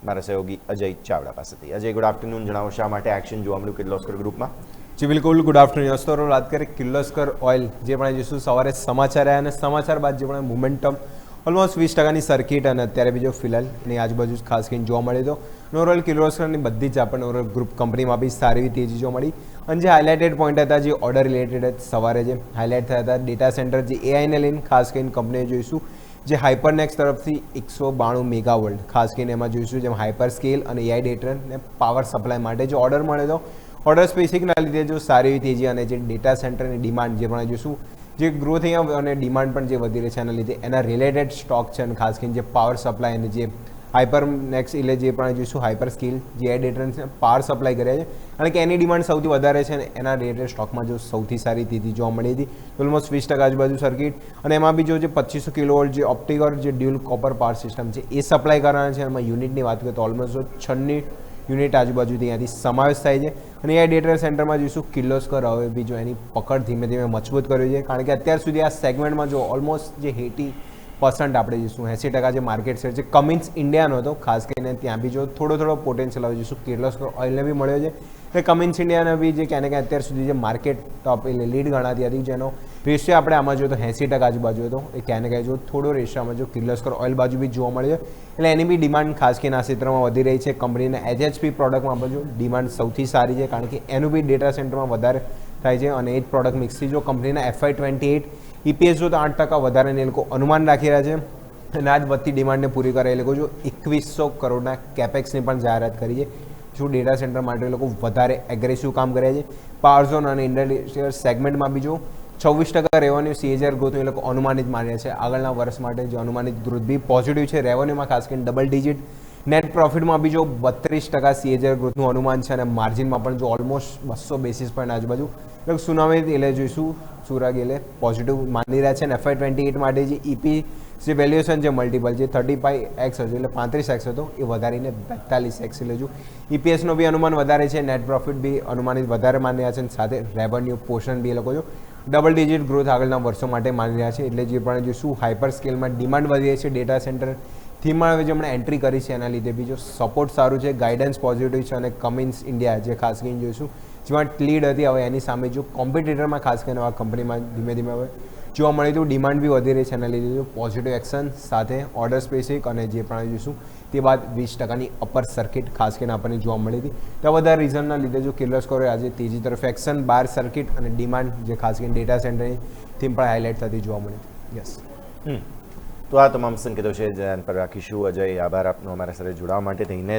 મારા સહયોગી અજય ચાવડા પાસેથી. Ajay, good afternoon. જણાવો શા માટે એક્શન જોવા મળ્યું કિર્લોસ્કર ગ્રુપમાં? જી બિલકુલ, ગુડ આફ્ટરનૂન. તો વાત કરીએ કિર્લોસ્કર ઓઇલ, જે પણ જોઈશું સવારે સમાચાર આવ્યા અને સમાચાર બાદ જે પણ મોમેન્ટમ ઓલમોસ્ટ 20% સર્કિટ અને અત્યારે બીજો ફિલહાલ એની આજુબાજુ ખાસ કરીને જોવા મળ્યો હતો. ઓવરઓલ કિર્લોસ્કરની બધી જ આપણને ઓવરઓલ ગ્રુપ કંપનીમાં બી સારી એવી તેજી જોવા મળી. અને જે હાઇલાઇટેડ પોઈન્ટ હતા, જે ઓર્ડર રિલેટેડ સવારે જે હાઇલાઇટ થયા હતા, ડેટા સેન્ટર જે એઆઈને લઈને ખાસ કરીને કંપનીએ જોઈશું જે હાઇપરનેક્સ તરફથી 192 મેગાવોલ્ટ ખાસ કરીને એમાં જોઈશું, જેમ હાઇપર સ્કેલ અને એઆઈ ડેટા ને પાવર સપ્લાય માટે જે ઓર્ડર મળ્યો હતો, ઓર્ડર સ્પેસિફિકના લીધે જો સારી એવી તેજી અને જે ડેટા સેન્ટરની ડિમાન્ડ જે પણ જોઈશું જે ગ્રોથ અહીંયા અને ડિમાન્ડ પણ જે વધી રહી છે એના લીધે એના રિલેટેડ સ્ટોક છે અને ખાસ કરીને જે પાવર સપ્લાય અને જે હાઇપરનેક્સ એટલે જે પણ જોઈશું હાઇપર સ્કેલ જે એઆઈ ડેટા પાવર સપ્લાય કરે છે કારણ કે એની ડિમાન્ડ સૌથી વધારે છે અને એના રિલેટેડ સ્ટોકમાં જો સૌથી સારી તેજી જોવા મળી હતી, ઓલમોસ્ટ 20% આજુબાજુ સર્કિટ. અને એમાં બી જો જે 2500 કિલોવોલ્ટ જે ઓપ્ટિકલ જે ડ્યુઅલ કોપર પાવર સિસ્ટમ છે એ સપ્લાય કરવાના છે. એમાં યુનિટની વાત કરીએ તો ઓલમોસ્ટ 96 યુનિટ આજુબાજુથી અહીંયાથી સમાવેશ થાય છે. અને એ ડેટા સેન્ટરમાં જોઈશું કિર્લોસ્કર હવે બી જો એની પકડ ધીમે ધીમે મજબૂત કર્યું છે કારણ કે અત્યાર સુધી આ સેગમેન્ટમાં જો ઓલમોસ્ટ જે 80% આપણે જોઈશું 80% જે માર્કેટ શેર છે કમિન્સ ઇન્ડિયાનો હતો, ખાસ કરીને ત્યાં બી જો થોડો પોટેન્શિયલ આવે જોઈશું કિર્લોસ્કર ઓઇલને બી મળ્યો છે. એટલે કમિન્સ ઇન્ડિયાને બી જે ક્યાંને ક્યાં અત્યાર સુધી જે માર્કેટ ટોપ એટલે લીડ ગણાતી હતી, જેનો રેશિયો આપણે આમાં જોઈએ તો 80% આજુબાજુ હતો, એ ક્યાંને ક્યાં જો થોડો રેશિયોમાં જો કિર્લોસ્કર ઓઇલ બાજુ બી જોવા મળે છે. એટલે એની બી ડિમાન્ડ ખાસ કરીને આ ક્ષેત્રમાં વધી રહી છે. કંપનીના એચએચપી પ્રોડક્ટમાં બાજુ ડિમાન્ડ સૌથી સારી છે કારણ કે એનું બી ડેટા સેન્ટરમાં વધારે થાય છે અને એ જ પ્રોડક્ટ મિક્સથી જો કંપનીના FY28 EPS જો તો 8% વધારેને એ લોકો અનુમાન રાખી રહ્યા છે. અને આજ વધતી ડિમાન્ડને પૂરી કરે એ લોકો જો 2100 કરોડના કેપેક્સની પણ જાહેરાત કરી છે. શું ડેટા સેન્ટર માટે લોકો વધારે એગ્રેસિવ કામ કરે છે. પાવર ઝોન અને ઇન્ડસ્ટ્રીયલ સેગમેન્ટમાં બી જો 26% રેવન્યુ CAGR ગ્રોથ એ લોકો અનુમાનિત માન્યા છે આગળના વર્ષ માટે. જે અનુમાનિત ગ્રોથ બી પોઝિટિવ છે. રેવન્યુમાં ખાસ કરીને ડબલ ડિજિટ, નેટ પ્રોફિટમાં બી જો 32% CAGR ગ્રોથનું અનુમાન છે અને માર્જિનમાં પણ જો ઓલમોસ્ટ 200 બેસિસ પોઈન્ટ આજુબાજુ એટલે સુનામી એટલે જોઈશું સુરાગ એટલે પોઝિટિવ માની રહ્યા છે. અને FY28 માટે જે EP જે વેલ્યુએશન જે મલ્ટિપલ જે 35x હતો એટલે 35x હતો એ વધારીને 42x એટલે જો EPSનો બી અનુમાન વધારે છે. નેટ પ્રોફિટ બી અનુમાનિત વધારે માની રહ્યા છે અને સાથે રેવન્યુ પોર્શન બી એ લોકો જો ડબલ ડિજિટ ગ્રોથ આગળના વર્ષો માટે માની રહ્યા છે. એટલે જે પણ જોઈશું હાઇપર સ્કેલમાં ડિમાન્ડ વધી રહી છે ડેટા સેન્ટર થીમમાં હવે જે હમણાં એન્ટ્રી કરી છે એના લીધે બી જો સપોર્ટ સારું છે, ગાઈડન્સ પોઝિટિવ છે. અને કમિન્સ ઇન્ડિયા જે ખાસ કરીને જોઈશું જેમાં લીડ હતી હવે એની સામે જો કોમ્પિટિટરમાં ખાસ કરીને આ કંપનીમાં ધીમે ધીમે હવે જોવા મળે તો ડિમાન્ડ બી વધી રહી છે. એના લીધે પોઝિટિવ એક્શન સાથે ઓર્ડર સ્પેસિફિક અને જે પણ જોઈશું તે બાદ 20%ની અપર સર્કિટ ખાસ કરીને આપણને જોવા મળી હતી. તો આ બધા રીઝનના લીધે જો કિર્લોસ્કરે આજે તેજી તરફ એક્શન, બાર સર્કિટ અને ડિમાન્ડ જે ખાસ કરીને ડેટા સેન્ટરની થીમ પણ હાઇલાઇટ થતી જોવા મળી હતી. યસ, તો આ તમામ સંકેતો છે ધ્યાન પર રાખીશું. અજય, આભાર આપનો અમારા સાથે જોડાવા માટે થઈને.